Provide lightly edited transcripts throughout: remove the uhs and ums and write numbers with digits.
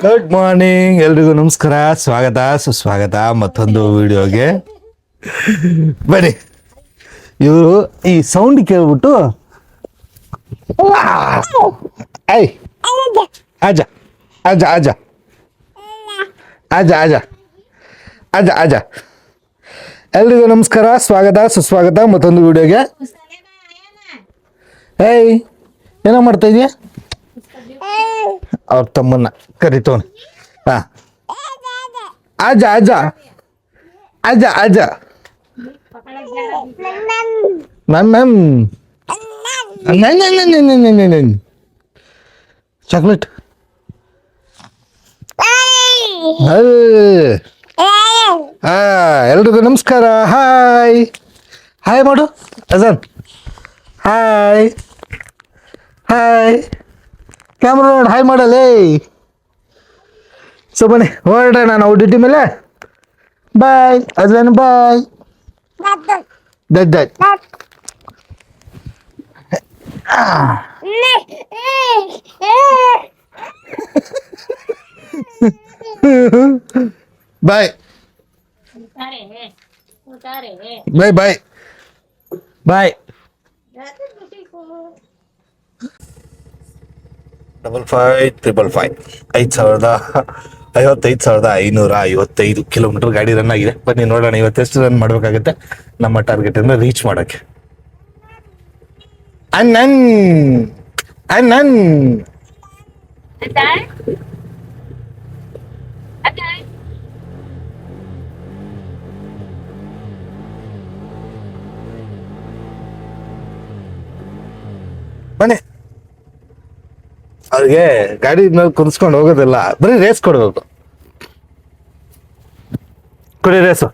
Good morning, ಎಲ್ರಿಗೂ ನಮಸ್ಕಾರ, ಸ್ವಾಗತ ಸುಸ್ವಾಗತ ಮತ್ತೊಂದು ವಿಡಿಯೋಗೆ. ಬನ್ನಿ, ಇವರು ಈ ಸೌಂಡ್ ಕೇಳ್ಬಿಟ್ಟು ಐ ಆಜ ಆಜ ಆಜ ಆಜ ಆಜ ಆಜ ಆಜ. ಎಲ್ರಿಗೂ ನಮಸ್ಕಾರ, ಸ್ವಾಗತ ಸುಸ್ವಾಗತ ಮತ್ತೊಂದು ವಿಡಿಯೋಗೆ. ಏಯ್, ಏನೋ ಮಾಡ್ತಾ ಇದೀಯ? ಅವ್ರ ತಮ್ಮನ್ನ ಕರಿತವನೆ. ಹಾ, ಆಜ ಆಜ ಆಜ ಆಜ ಮ್ಯಾಮ್ ಚಾಕ್ಲೇಟ್. ಎಲ್ರಿಗೂ ನಮಸ್ಕಾರ. ಹಾಯ್ ಹಾಯ್ ಮಾಡು ಅಜಾನ್. ಹಾಯ್ ಹಾಯ್, ಕ್ಯಾಮ್ರಾ ನೋಡಿ ಹಾಯ್ ಮಾಡಲೇ. ಸೊ ಬನ್ನಿ ಹೊರಡೋಣ ನಾವು ಡ್ಯೂಟಿ ಮೇಲೆ. ಬಾಯ್ ಅಜಾನ್, ಬಾಯ್. ದಡ್ ಬಾಯ್ ಬಾಯ್ ಬಾಯ್ ಬಾಯ್. 55,555 ಕಿಲೋಮೀಟರ್ ಗಾಡಿ ರನ್ ಆಗಿದೆ. ಬನ್ನಿ ನೋಡೋಣ ಇವತ್ತೆಷ್ಟು ರನ್ ಮಾಡ್ಬೇಕಾಗತ್ತೆ ನಮ್ಮ ಟಾರ್ಗೆಟ್ ಅನ್ನ ರೀಚ್ ಮಾಡಕ್ಕೆ. ಅಣ್ಣನ್ ಅಣ್ಣನ್ ಬನ್ನಿ. ಅವ್ರಿಗೆ ಗಾಡಿ ಮೇಲೆ ಕುರ್ಸ್ಕೊಂಡು ಹೋಗೋದಿಲ್ಲ, ಬರೀ ರೇಸ್ ಕೊಡ್ಬೇಕು. ಕೊಡಿ ರೇಸು.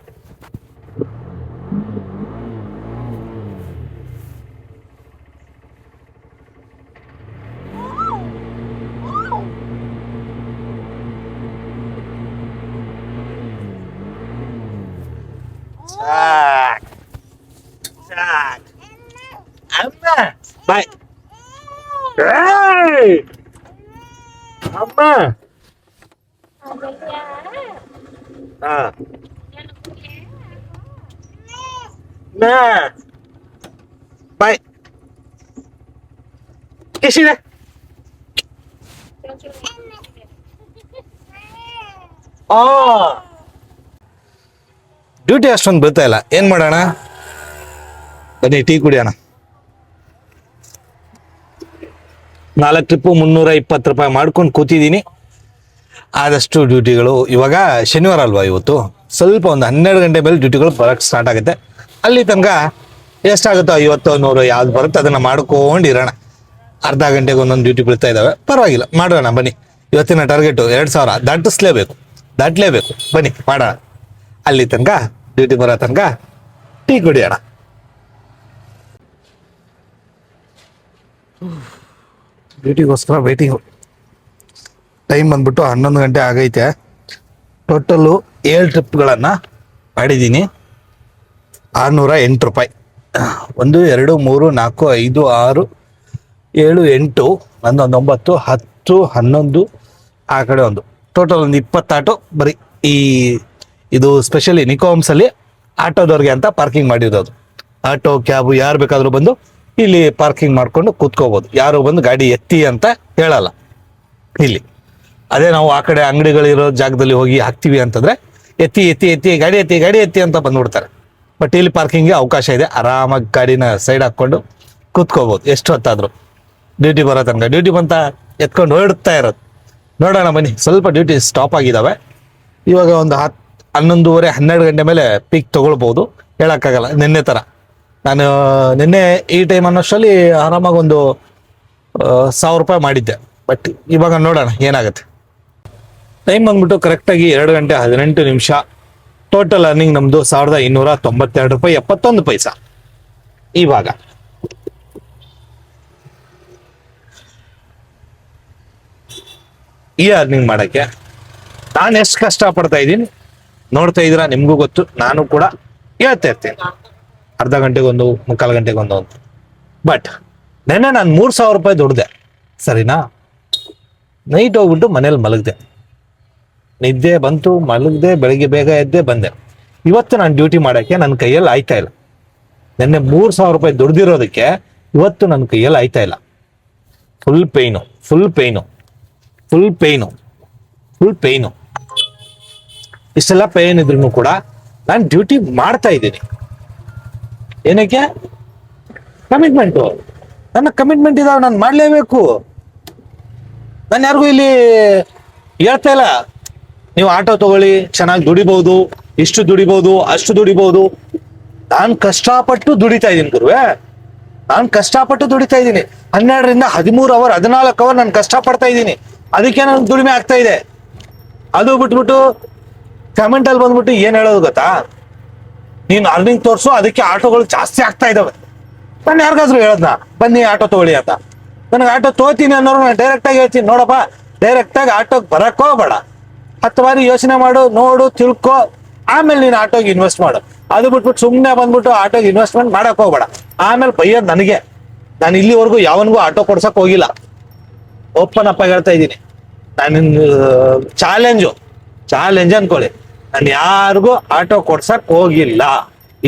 ಬಾಯ್. ಅಮ್ಮ ಬಾಯ್. ಎಷ್ಟಿದೆ? ಡ್ಯೂಟಿ ಅಷ್ಟೊಂದು ಬರ್ತಾ ಇಲ್ಲ, ಏನ್ ಮಾಡೋಣ? ಬನ್ನಿ ಟೀ ಕುಡಿಯೋಣ. 4 ಟ್ರಿಪ್ಪು 320 ರೂಪಾಯಿ ಮಾಡ್ಕೊಂಡು ಕೂತಿದ್ದೀನಿ. ಆದಷ್ಟು ಡ್ಯೂಟಿಗಳು ಇವಾಗ ಶನಿವಾರ ಅಲ್ವಾ, ಇವತ್ತು ಸ್ವಲ್ಪ ಒಂದು 12 ಗಂಟೆ ಮೇಲೆ ಡ್ಯೂಟಿಗಳು ಬರಕ್ಕೆ ಸ್ಟಾರ್ಟ್ ಆಗುತ್ತೆ. ಅಲ್ಲಿ ತನಕ ಎಷ್ಟಾಗುತ್ತೋ 50, 100 ಯಾವ್ದು ಬರುತ್ತೆ ಅದನ್ನ ಮಾಡ್ಕೊಂಡಿರೋಣ. ಅರ್ಧ ಗಂಟೆಗೆ ಒಂದೊಂದು ಡ್ಯೂಟಿ ಬೀಳ್ತಾ ಇದ್ದಾವೆ, ಪರವಾಗಿಲ್ಲ, ಮಾಡೋಣ ಬನ್ನಿ. ಇವತ್ತಿನ ಟಾರ್ಗೆಟು 2,000 ದಾಟಲೇಬೇಕು. ಬನ್ನಿ ಮಾಡೋಣ. ಅಲ್ಲಿ ತನಕ ಡ್ಯೂಟಿ ಬರೋ ತನಕ ಟೀ ಕುಡಿಯೋಣ. ಡ್ಯೂಟಿಗೋಸ್ಕರ ವೇಟಿಂಗು. ಟೈಮ್ ಬಂದ್ಬಿಟ್ಟು 11 ಗಂಟೆ ಆಗೈತೆ. ಟೋಟಲ್ಲು 7 ಟ್ರಿಪ್ಗಳನ್ನು ಮಾಡಿದ್ದೀನಿ. 608 ರೂಪಾಯಿ. 1 2 3 4 5 6 7 8 11 9 10 11 ಆ ಕಡೆ ಒಂದು ಟೋಟಲ್ ಒಂದು 20 ಆಟೋ. ಬರೀ ಇದು ಸ್ಪೆಷಲಿ ನಿಕೋಮ್ಸಲ್ಲಿ ಆಟೋದವ್ರಿಗೆ ಅಂತ ಪಾರ್ಕಿಂಗ್ ಮಾಡಿರೋದು. ಆಟೋ ಕ್ಯಾಬು ಯಾರು ಬೇಕಾದರೂ ಬಂದು ಇಲ್ಲಿ ಪಾರ್ಕಿಂಗ್ ಮಾಡ್ಕೊಂಡು ಕೂತ್ಕೋಬೋದು. ಯಾರು ಬಂದು ಗಾಡಿ ಎತ್ತಿ ಅಂತ ಹೇಳಲ್ಲ ಇಲ್ಲಿ. ಅದೇ ನಾವು ಆ ಕಡೆ ಅಂಗಡಿಗಳಿರೋ ಜಾಗದಲ್ಲಿ ಹೋಗಿ ಹಾಕ್ತೀವಿ ಅಂತಂದ್ರೆ ಎತ್ತಿ ಗಾಡಿ ಎತ್ತಿ ಅಂತ ಬಂದ್ಬಿಡ್ತಾರೆ. ಬಟ್ ಇಲ್ಲಿ ಪಾರ್ಕಿಂಗ್ಗೆ ಅವಕಾಶ ಇದೆ, ಆರಾಮಾಗಿ ಗಾಡಿನ ಸೈಡ್ ಹಾಕ್ಕೊಂಡು ಕೂತ್ಕೋಬೋದು ಎಷ್ಟು ಹೊತ್ತಾದ್ರು. ಡ್ಯೂಟಿ ಬರೋ ತನಕ ಡ್ಯೂಟಿ ಬಂತ ಎತ್ಕೊಂಡು ಹೊರಡ್ತಾ ಇರೋದು. ನೋಡೋಣ ಬನ್ನಿ. ಸ್ವಲ್ಪ ಡ್ಯೂಟಿ ಸ್ಟಾಪ್ ಆಗಿದ್ದಾವೆ. ಇವಾಗ ಒಂದು 11:30 12 ಗಂಟೆ ಮೇಲೆ ಪೀಕ್ ತೊಗೊಳ್ಬೋದು, ಹೇಳೋಕ್ಕಾಗಲ್ಲ. ನಿನ್ನೆ ಥರ ನಾನು ನಿನ್ನೆ ಈ ಟೈಮ್ ಅನ್ನೋಷ್ಟರಲ್ಲಿ ಆರಾಮಾಗಿ ಒಂದು 1,000 ರೂಪಾಯಿ ಮಾಡಿದ್ದೆ. ಬಟ್ ಇವಾಗ ನೋಡೋಣ ಏನಾಗುತ್ತೆ. ಟೈಮ್ ಬಂದ್ಬಿಟ್ಟು ಕರೆಕ್ಟಾಗಿ 2 ಗಂಟೆ 18 ನಿಮಿಷ. ಟೋಟಲ್ ಅರ್ನಿಂಗ್ ನಮ್ಮದು 1,292 ರೂಪಾಯಿ 71 ಪೈಸಾ. ಇವಾಗ ಈ ಅರ್ನಿಂಗ್ ಮಾಡೋಕ್ಕೆ ನಾನು ಎಷ್ಟು ಕಷ್ಟಪಡ್ತಾ ಇದ್ದೀನಿ ನೋಡ್ತಾ ಇದ್ದೀರಾ, ನಿಮಗೂ ಗೊತ್ತು. ನಾನು ಕೂಡ ಹೇಳ್ತಾ ಇರ್ತೀನಿ ಅರ್ಧ ಗಂಟೆಗೊಂದು, ಮುಕ್ಕಾಲು ಗಂಟೆಗೊಂದು ಅಂತ. ಬಟ್ ನೆನ್ನೆ ನಾನು 3,000 ರೂಪಾಯಿ ದುಡ್ದೆ, ಸರಿನಾ? ನೈಟ್ ಹೋಗ್ಬಿಟ್ಟು ಮನೇಲಿ ಮಲಗಿದೆ. ನಿದ್ದೆ ಬಂತು, ಮಲಗದೆ, ಬೆಳಿಗ್ಗೆ ಬೇಗ ಎದ್ದೆ ಬಂದೆ. ಇವತ್ತು ನಾನು ಡ್ಯೂಟಿ ಮಾಡೋಕ್ಕೆ ನನ್ನ ಕೈಯಲ್ಲಿ ಆಯ್ತಾ ಇಲ್ಲ. ನಿನ್ನೆ 3,000 ರೂಪಾಯಿ ದುಡ್ದಿರೋದಕ್ಕೆ ಇವತ್ತು ನನ್ನ ಕೈಯಲ್ಲಿ ಆಯ್ತಾ ಇಲ್ಲ. Full pain, full pain, full pain, full pain. ಇಷ್ಟೆಲ್ಲ ಪೇಯ್ನ್ ಇದ್ರೂ ಕೂಡ ನಾನು ಡ್ಯೂಟಿ ಮಾಡ್ತಾ ಇದ್ದೀನಿ. ಏನಕ್ಕೆ? ಕಮಿಟ್ಮೆಂಟು. ನನ್ನ ಕಮಿಟ್ಮೆಂಟ್ ಇದಾವೆ, ನಾನು ಮಾಡಲೇಬೇಕು. ನಾನು ಯಾರಿಗೂ ಇಲ್ಲಿ ಹೇಳ್ತಾ ಇಲ್ಲ ನೀವು ಆಟೋ ತಗೊಳ್ಳಿ, ಚೆನ್ನಾಗಿ ದುಡಿಬಹುದು, ಇಷ್ಟು ದುಡಿಬಹುದು, ಅಷ್ಟು ದುಡಿಬಹುದು. ನಾನು ಕಷ್ಟಪಟ್ಟು ದುಡಿತಾ ಇದ್ದೀನಿ ಗುರುವೆ. ನಾನು ಕಷ್ಟಪಟ್ಟು ದುಡಿತಾ ಇದ್ದೀನಿ. 12ರಿಂದ 13 ಅವರ್, 14 ಅವರ್ ನಾನು ಕಷ್ಟಪಡ್ತಾ ಇದ್ದೀನಿ. ಅದಕ್ಕೆ ನನಗೆ ದುಡಿಮೆ ಆಗ್ತಾ ಇದೆ. ಅದು ಬಿಟ್ಬಿಟ್ಟು ಕಮೆಂಟ್ ಅಲ್ಲಿ ಬಂದ್ಬಿಟ್ಟು ಏನ್ ಹೇಳೋದು ಗೊತ್ತಾ, ನೀನು ಅರ್ನಿಂಗ್ ತೋರಿಸು, ಅದಕ್ಕೆ ಆಟೋಗಳು ಜಾಸ್ತಿ ಆಗ್ತಾ ಇದಾವೆ. ನಾನು ಯಾರಿಗಾದ್ರೂ ಹೇಳದ್ನ ಬನ್ನಿ ಆಟೋ ತಗೊಳ್ಳಿ ಅಂತ? ನನಗೆ ಆಟೋ ತೋತೀನಿ ಅನ್ನೋರು ನಾನು ಡೈರೆಕ್ಟ್ ಆಗಿ ಹೇಳ್ತೀನಿ, ನೋಡಪ್ಪ ಡೈರೆಕ್ಟ್ ಆಗಿ ಆಟೋಗೆ ಬರಕ್ಕೋ ಬೇಡ, 10 ಬಾರಿ ಯೋಚನೆ ಮಾಡು, ನೋಡು, ತಿಳ್ಕೊ, ಆಮೇಲೆ ನೀನು ಆಟೋಗೆ ಇನ್ವೆಸ್ಟ್ ಮಾಡು. ಅದು ಬಿಟ್ಬಿಟ್ಟು ಸುಮ್ಮನೆ ಬಂದ್ಬಿಟ್ಟು ಆಟೋಗೆ ಇನ್ವೆಸ್ಟ್ಮೆಂಟ್ ಮಾಡಕ್ ಹೋಗ್ಬೇಡ. ಆಮೇಲೆ ಬೈಯೋದು ನನಗೆ. ನಾನು ಇಲ್ಲಿವರೆಗೂ ಯಾವನಿಗೂ ಆಟೋ ಕೊಡ್ಸಕ್ ಹೋಗಿಲ್ಲ. ಓಪನ್ ಅಪ್ ಆಗಿ ಹೇಳ್ತಾ ಇದ್ದೀನಿ. ನಾನು ಚಾಲೆಂಜ್ ಅನ್ಕೊಳ್ಳಿ, ನಾನು ಯಾರಿಗೂ ಆಟೋ ಕೊಡ್ಸಕ್ ಹೋಗಿಲ್ಲ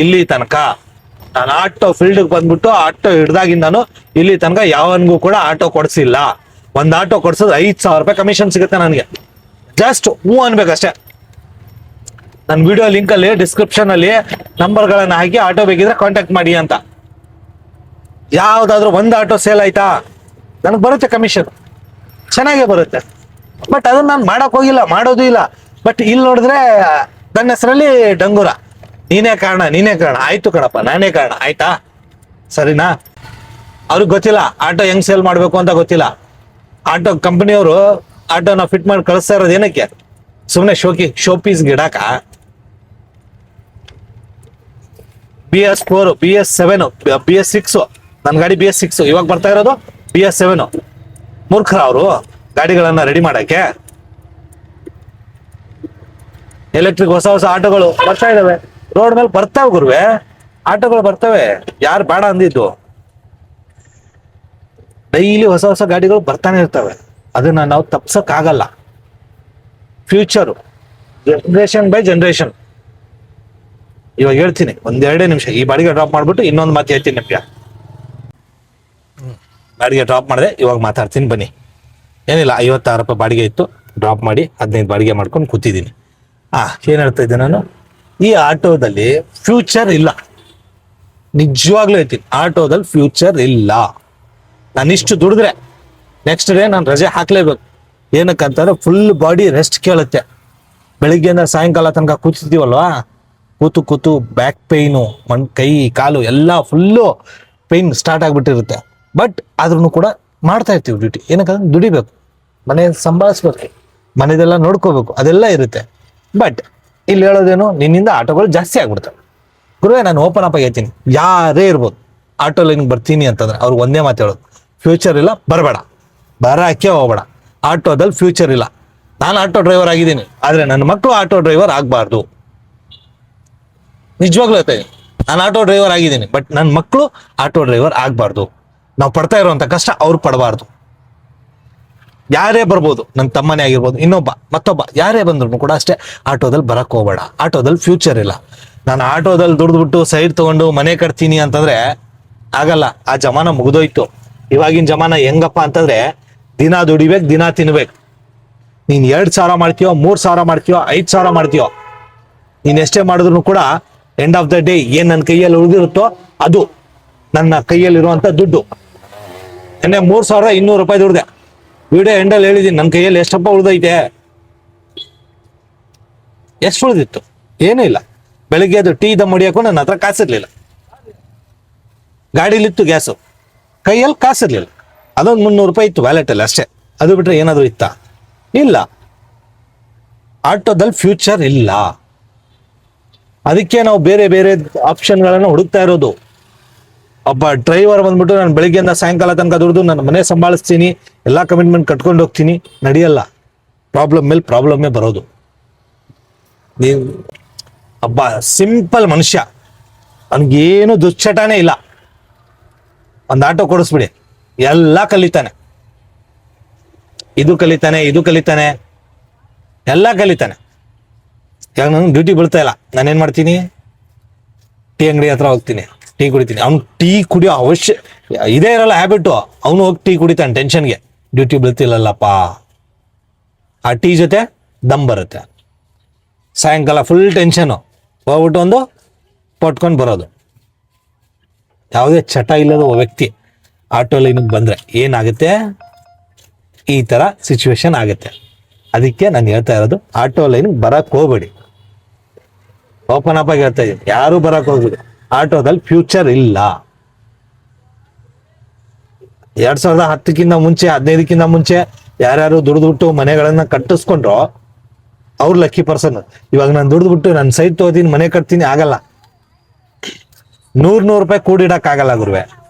ಇಲ್ಲಿ ತನಕ. ನಾನು ಆಟೋ ಫೀಲ್ಡ್ಗೆ ಬಂದ್ಬಿಟ್ಟು ಆಟೋ ಹಿಡ್ದಾಗಿಂದಾನು ಇಲ್ಲಿ ತನಕ ಯಾವನಿಗೂ ಕೂಡ ಆಟೋ ಕೊಡ್ಸಿಲ್ಲ. ಒಂದ್ ಆಟೋ ಕೊಡ್ಸೋದು 5,000 ರೂಪಾಯಿ ಕಮಿಷನ್ ಸಿಗುತ್ತೆ ನನಗೆ. ಜಸ್ಟ್ ಹೂ ಅನ್ಬೇಕಷ್ಟೇ. ನನ್ನ ವಿಡಿಯೋ ಲಿಂಕ್ ಅಲ್ಲಿ ಡಿಸ್ಕ್ರಿಪ್ಷನ್ ಅಲ್ಲಿ ನಂಬರ್ಗಳನ್ನ ಹಾಕಿ ಆಟೋ ಬೇಕಿದ್ರೆ ಕಾಂಟ್ಯಾಕ್ಟ್ ಮಾಡಿ ಅಂತ. ಯಾವ್ದಾದ್ರು ಒಂದು ಆಟೋ ಸೇಲ್ ಆಯ್ತಾ ನನಗೆ ಬರುತ್ತೆ ಕಮಿಷನ್, ಚೆನ್ನಾಗೇ ಬರುತ್ತೆ. ಬಟ್ ಅದನ್ನ ನಾನು ಮಾಡಕ್ ಹೋಗಿಲ್ಲ, ಮಾಡೋದು ಇಲ್ಲ. ಬಟ್ ಇಲ್ಲಿ ನೋಡಿದ್ರೆ ನನ್ನ ಹೆಸರಲ್ಲಿ ಡಂಗೂರ, ನೀನೇ ಕಾರಣ, ನೀನೇ ಕಾರಣ. ಆಯ್ತು ಕಣಪ್ಪ, ನಾನೇ ಕಾರಣ, ಆಯ್ತಾ, ಸರಿನಾ? ಅವ್ರಿಗೆ ಗೊತ್ತಿಲ್ಲ ಆಟೋ ಹೆಂಗ್ ಸೇಲ್ ಮಾಡ್ಬೇಕು ಅಂತ ಗೊತ್ತಿಲ್ಲ. ಆಟೋ ಕಂಪನಿಯವರು ಆಟೋನ ಫಿಟ್ ಮಾಡಿ ಕಳಿಸ್ತಾ ಇರೋದು ಏನಕ್ಕೆ? ಸುಮ್ಮನೆ show piece ಗಿಡಾಕ. BS4, BS7, BS6, ನನ್ನ ಗಾಡಿ BS6, ಇವಾಗ ಬರ್ತಾ ಇರೋದು BS7. ಮೂರ್ಖರ ಅವರು ಗಾಡಿಗಳನ್ನ ರೆಡಿ ಮಾಡಕ್ಕೆ. ಎಲೆಕ್ಟ್ರಿಕ್ ಹೊಸ ಆಟೋಗಳು ಬರ್ತಾ ಇದಾವೆ, ರೋಡ್ ಮೇಲೆ ಬರ್ತಾವೆ ಗುರುವೆ, ಆಟೋಗಳು ಬರ್ತವೆ. ಯಾರು ಬೇಡ ಅಂದಿದ್ದು? ಡೈಲಿ ಹೊಸ ಗಾಡಿಗಳು ಬರ್ತಾನೆ ಇರ್ತವೆ. ಅದನ್ನ ನಾವು ತಪ್ಸಕ್ ಆಗಲ್ಲ. Future generation by generation. ಇವಾಗ ಹೇಳ್ತೀನಿ, 1-2 ನಿಮಿಷ ಈ ಬಾಡಿಗೆ ಡ್ರಾಪ್ ಮಾಡ್ಬಿಟ್ಟು ಇನ್ನೊಂದು ಮಾತು ಹೇಳ್ತೀನಿ ನಿಮ್ಗೆ. ಬಾಡಿಗೆ ಡ್ರಾಪ್ ಮಾಡಿದೆ, ಇವಾಗ ಮಾತಾಡ್ತೀನಿ ಬನ್ನಿ. ಏನಿಲ್ಲ, 56 ರೂಪಾಯಿ ಬಾಡಿಗೆ ಇತ್ತು, ಡ್ರಾಪ್ ಮಾಡಿ 15 ಬಾಡಿಗೆ ಮಾಡ್ಕೊಂಡು ಕೂತಿದ್ದೀನಿ. ಏನ್ ಹೇಳ್ತಾ ಇದ್ದೆ ನಾನು? ಈ ಆಟೋದಲ್ಲಿ ಫ್ಯೂಚರ್ ಇಲ್ಲ. ನಿಜವಾಗ್ಲೂ ಹೇಳ್ತೀನಿ, ಆಟೋದಲ್ಲಿ ಫ್ಯೂಚರ್ ಇಲ್ಲ. ನಾನು ಇಷ್ಟು ದುಡಿದ್ರೆ ನೆಕ್ಸ್ಟ್ ಡೇ ನಾನು ರಜೆ ಹಾಕ್ಲೇಬೇಕು. ಏನಕ್ಕಂತಂದ್ರೆ ಫುಲ್ ಬಾಡಿ ರೆಸ್ಟ್ ಕೇಳುತ್ತೆ. ಬೆಳಿಗ್ಗೆಯಿಂದ ಸಾಯಂಕಾಲ ತನಕ ಕೂತಿದ್ದೀವಲ್ವಾ, ಕೂತು ಬ್ಯಾಕ್ ಪೇಯ್ನು, ಕೈ ಕಾಲು ಎಲ್ಲ ಫುಲ್ಲು ಪೇಯ್ನ್ ಸ್ಟಾರ್ಟ್ ಆಗ್ಬಿಟ್ಟಿರುತ್ತೆ. ಬಟ್ ಆದ್ರೂ ಕೂಡ ಮಾಡ್ತಾ ಇರ್ತೀವಿ ಡ್ಯೂಟಿ. ಏನಕ್ಕಂದ್ರೆ ದುಡಿಬೇಕು, ಮನೆ ಸಂಭಾಳಿಸ್ಬೇಕು, ಮನೆದೆಲ್ಲ ನೋಡ್ಕೋಬೇಕು, ಅದೆಲ್ಲ ಇರುತ್ತೆ. ಬಟ್ ಇಲ್ಲಿ ಹೇಳೋದೇನು, ನಿನ್ನಿಂದ ಆಟೋಗಳು ಜಾಸ್ತಿ ಆಗ್ಬಿಡ್ತವೆ. ಗುರುವೇ, ನಾನು ಓಪನ್ ಅಪ್ ಹೇಳ್ತೀನಿ, ಯಾರೇ ಇರ್ಬೋದು ಆಟೋ ಲೈನ್ಗೆ ಬರ್ತೀನಿ ಅಂತಂದ್ರೆ ಅವ್ರಿಗೆ ಒಂದೇ ಮಾತು ಹೇಳೋದು, ಫ್ಯೂಚರ್ ಇಲ್ಲ, ಬರಬೇಡ, ಬರಕ್ಕೆ ಹೋಗ್ಬೇಡ. ಆಟೋದಲ್ಲಿ ಫ್ಯೂಚರ್ ಇಲ್ಲ. ನಾನು ಆಟೋ ಡ್ರೈವರ್ ಆಗಿದ್ದೀನಿ, ಆದ್ರೆ ನನ್ನ ಮಕ್ಕಳು ಆಟೋ ಡ್ರೈವರ್ ಆಗಬಾರ್ದು. ನಿಜವಾಗ್ಲೂ ಹೇಳ್ತಾ ಇದ್ದೀನಿ, ನಾನು ಆಟೋ ಡ್ರೈವರ್ ಆಗಿದ್ದೀನಿ, ಬಟ್ ನನ್ನ ಮಕ್ಕಳು ಆಟೋ ಡ್ರೈವರ್ ಆಗಬಾರ್ದು. ನಾವು ಪಡ್ತಾ ಇರುವಂತ ಕಷ್ಟ ಅವ್ರು ಪಡಬಾರ್ದು. ಯಾರೇ ಬರ್ಬೋದು, ನನ್ನ ತಮ್ಮನೇ ಆಗಿರ್ಬೋದು, ಇನ್ನೊಬ್ಬ ಮತ್ತೊಬ್ಬ ಯಾರೇ ಬಂದ್ರು ಕೂಡ ಅಷ್ಟೇ, ಆಟೋದಲ್ಲಿ ಬರಕ್ ಹೋಗ್ಬೇಡ. ಆಟೋದಲ್ಲಿ ಫ್ಯೂಚರ್ ಇಲ್ಲ. ನಾನು ಆಟೋದಲ್ಲಿ ದುಡ್ದುಬಿಟ್ಟು ಸೈಡ್ ತಗೊಂಡು ಮನೆ ಕಟ್ತೀನಿ ಅಂತಂದ್ರೆ ಆಗಲ್ಲ. ಆ ಜಮಾನ ಮುಗಿದೋಯ್ತು. ಇವಾಗಿನ ಜಮಾನ ಹೆಂಗಪ್ಪ ಅಂತಂದ್ರೆ, ದಿನ ದುಡಿಬೇಕು, ದಿನ ತಿನ್ಬೇಕು. ನೀನ್ 2,000 ಮಾಡ್ತೀಯೋ, 3,000 ಮಾಡ್ತೀಯೋ, 5,000 ಮಾಡ್ತೀಯೋ, ನೀನ್ ಎಷ್ಟೇ ಮಾಡಿದ್ರು ಕೂಡ ಎಂಡ್ ಆಫ್ ದ ಡೇ ಏನ್ ನನ್ನ ಕೈಯಲ್ಲಿ ಉಳಿದಿರುತ್ತೋ ಅದು ನನ್ನ ಕೈಯಲ್ಲಿರುವಂತ ದುಡ್ಡು. ನೆನ್ನೆ 3,200 ರೂಪಾಯಿ ದುಡ್ದೆ. ವಿಡಿಯೋ ಎಂಡಲ್ಲಿ ಹೇಳಿದೀನಿ, ನನ್ನ ಕೈಯಲ್ಲಿ ಎಷ್ಟಪ್ಪ ಉಳ್ದೈತೆ? ಎಷ್ಟು ಉಳಿದಿತ್ತು? ಏನೂ ಇಲ್ಲ. ಬೆಳಿಗ್ಗೆ ಅದು ಟೀ ದಮ್ ಹೊಡಿಯಕ್ಕೂ ನನ್ನ ಹತ್ರ ಕಾಸಿರ್ಲಿಲ್ಲ. ಗಾಡಿಲಿತ್ತು ಗ್ಯಾಸು, ಕೈಯಲ್ಲಿ ಕಾಸಿರ್ಲಿಲ್ಲ. ಅದೊಂದು 300 ರೂಪಾಯಿ ಇತ್ತು ವ್ಯಾಲೆಟಲ್ಲಿ ಅಷ್ಟೇ. ಅದು ಬಿಟ್ರೆ ಏನಾದ್ರು ಇತ್ತಾ? ಇಲ್ಲ. ಆಟೋದಲ್ಲಿ ಫ್ಯೂಚರ್ ಇಲ್ಲ. ಅದಕ್ಕೆ ನಾವು ಬೇರೆ ಬೇರೆ ಆಪ್ಷನ್ಗಳನ್ನು ಹುಡುಕ್ತಾ ಇರೋದು. ಒಬ್ಬ ಡ್ರೈವರ್ ಬಂದ್ಬಿಟ್ಟು ನಾನು ಬೆಳಿಗ್ಗೆಯಿಂದ ಸಾಯಂಕಾಲ ತನಕ ದುಡಿದು ನನ್ನ ಮನೆ ಸಂಭಾಳಿಸ್ತೀನಿ, ಎಲ್ಲ ಕಮಿಟ್ಮೆಂಟ್ ಕಟ್ಕೊಂಡು ಹೋಗ್ತೀನಿ, ನಡೆಯಲ್ಲ. ಪ್ರಾಬ್ಲಮ್ ಮೇಲೆ ಪ್ರಾಬ್ಲಮ್ಮೇ ಬರೋದು. ನೀವು ಒಬ್ಬ ಸಿಂಪಲ್ ಮನುಷ್ಯ, ಅವನಿಗೇನು ದುಶ್ಚಟನೇ ಇಲ್ಲ. ಒಂದು ಆಟೋ ಕೊಡಿಸ್ಬಿಡಿ, ಎಲ್ಲ ಕಲಿತಾನೆ. ಇದು ಕಲಿತಾನೆ, ಎಲ್ಲ ಕಲಿತಾನೆ. ಇವಾಗ ನಂಗೆ ಡ್ಯೂಟಿ ಬೀಳ್ತಾ ಇಲ್ಲ, ನಾನೇನು ಮಾಡ್ತೀನಿ, ಟೀ ಅಂಗಡಿ ಹತ್ರ ಹೋಗ್ತೀನಿ, ಟೀ ಕುಡಿತೀನಿ. ಅವ್ನು ಟೀ ಕುಡಿಯೋ ಅವಶ್ಯ ಇದೇ ಇರಲ್ಲ ಹ್ಯಾಬಿಟು. ಅವನು ಹೋಗಿ ಟೀ ಕುಡಿತಾನೆ ಟೆನ್ಷನ್ಗೆ, ಡ್ಯೂಟಿ ಬೀಳ್ತಿಲ್ಲಲ್ಲಪ್ಪ. ಆ ಟೀ ಜೊತೆ ದಮ್ ಬರುತ್ತೆ. ಸಾಯಂಕಾಲ ಫುಲ್ ಟೆನ್ಷನು, ಹೋಗ್ಬಿಟ್ಟು ಒಂದು ಪಟ್ಕೊಂಡು ಬರೋದು. ಯಾವುದೇ ಚಟ ಇಲ್ಲದ ವ್ಯಕ್ತಿ ಆಟೋ ಲೈನಿಗೆ ಬಂದರೆ ಏನಾಗುತ್ತೆ, ಈ ಥರ ಸಿಚುವೇಶನ್ ಆಗುತ್ತೆ. ಅದಕ್ಕೆ ನಾನು ಹೇಳ್ತಾ ಇರೋದು, ಆಟೋ ಲೈನ್ಗೆ ಬರಕ್ಕೆ ಹೋಗ್ಬೇಡಿ. ಓಪನ್ ಅಪ್ ಆಗಿ ಹೇಳ್ತಾ ಇದ್ದೀನಿ, ಯಾರೂ ಬರಕ್ಕೆ ಹೋಗ್ಬೇಡಿ. ಆಟೋದಲ್ಲಿ ಫ್ಯೂಚರ್ ಇಲ್ಲ. 2010ಕ್ಕಿಂತ ಮುಂಚೆ 15ಕ್ಕಿಂತ ಮುಂಚೆ ಯಾರ್ಯಾರು ದುಡಿದ್ಬಿಟ್ಟು ಮನೆಗಳನ್ನ ಕಟ್ಟಿಸ್ಕೊಂಡ್ರು ಅವ್ರು ಲಕ್ಕಿ ಪರ್ಸನ್. ಇವಾಗ ನಾನು ದುಡಿದ್ಬಿಟ್ಟು ನನ್ನ ಸೈಟ್ ತಗೋತೀನಿ, ಮನೆ ಕಟ್ತೀನಿ, ಆಗಲ್ಲ. 100 ರೂಪಾಯಿ ಕೂಡಿಡಕ್ಕಾಗಲ್ಲ ಗುರುವೆ.